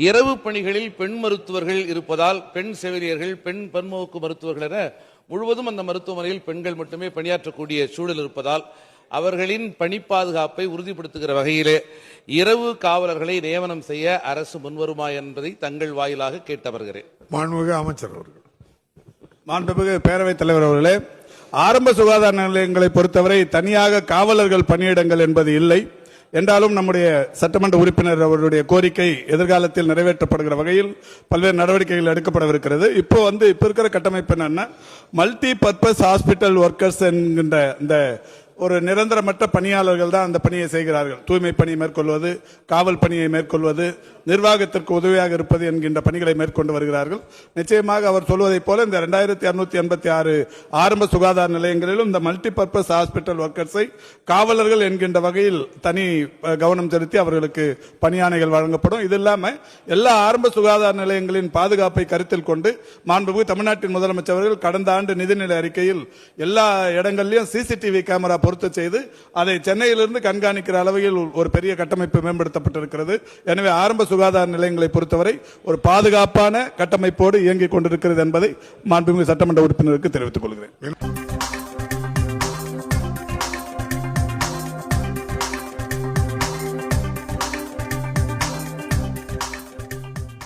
இரவு பணிகளில் பெண் மருத்துவர்கள் இருப்பதால் பெண் செவிலியர்கள், பெண் பன்மோக்கு மருத்துவர்கள் என முழுவதும் அந்த மருத்துவமனையில் பெண்கள் மட்டுமே பணியாற்றக்கூடிய சூழல் இருப்பதால் அவர்களின் பணி பாதுகாப்பை உறுதிப்படுத்துகிற வகையிலே இரவு காவலர்களை நியமனம் செய்ய அரசு முன்வருமா என்பதை தங்கள் வாயிலாக கேட்டு வருகிறேன். மாண்புமிகு அமைச்சர் அவர்கள். மாண்புமிகு பேரவைத் தலைவர் அவர்களே, ஆரம்ப சுகாதார நிலையங்களை பொறுத்தவரை தனியாக காவலர்கள் பணியிடங்கள் என்பது இல்லை என்றாலும் நம்முடைய சட்டமன்ற உறுப்பினர் அவருடைய கோரிக்கை எதிர்காலத்தில் நிறைவேற்றப்படுகிற வகையில் பல்வேறு நடவடிக்கைகள் எடுக்கப்படவிருக்கிறது. இப்போ இருக்கிற கட்டமைப்பு என்னன்னா, மல்டி பர்பஸ் ஹாஸ்பிட்டல் ஒர்க்கர்ஸ் என்கின்ற இந்த ஒரு நிரந்தரமற்ற பணியாளர்கள் தான் அந்த பணியை செய்கிறார்கள். தூய்மை பணியை மேற்கொள்வது, காவல் பணியை மேற்கொள்வது, நிர்வாகத்திற்கு உதவியாக இருப்பது என்கின்ற பணிகளை மேற்கொண்டு வருகிறார்கள். நிச்சயமாக அவர் சொல்வதைப் போல இந்த 2686 ஆரம்ப சுகாதார நிலையங்களிலும் இந்த மல்டி பர்பஸ் ஹாஸ்பிட்டல் ஒர்க்கர்ஸை காவலர்கள் என்கின்ற வகையில் தனி கவனம் செலுத்தி அவர்களுக்கு பணியாணைகள் வழங்கப்படும். இது இல்லாம எல்லா ஆரம்ப சுகாதார நிலையங்களின் பாதுகாப்பை கருத்தில் கொண்டு மாண்புமிகு தமிழ்நாட்டின் முதலமைச்சர் அவர்கள் கடந்த ஆண்டு நிதிநிலை அறிக்கையில் எல்லா இடங்களிலும் சிசிடிவி கேமரா பொருத்த செய்து அதை சென்னையிலிருந்து கண்காணிக்கிற அளவில் ஒரு பெரிய கட்டமைப்பு மேம்படுத்தப்பட்டிருக்கிறது. எனவே ஆரம்ப சுகாதார நிலையங்களை பொறுத்தவரை ஒரு பாதுகாப்பான கட்டமைப்போடு இயங்கிக் கொண்டிருக்கிறது என்பதை மாண்புமிகு சட்டமன்ற உறுப்பினருக்கு தெரிவித்துக் கொள்கிறேன்.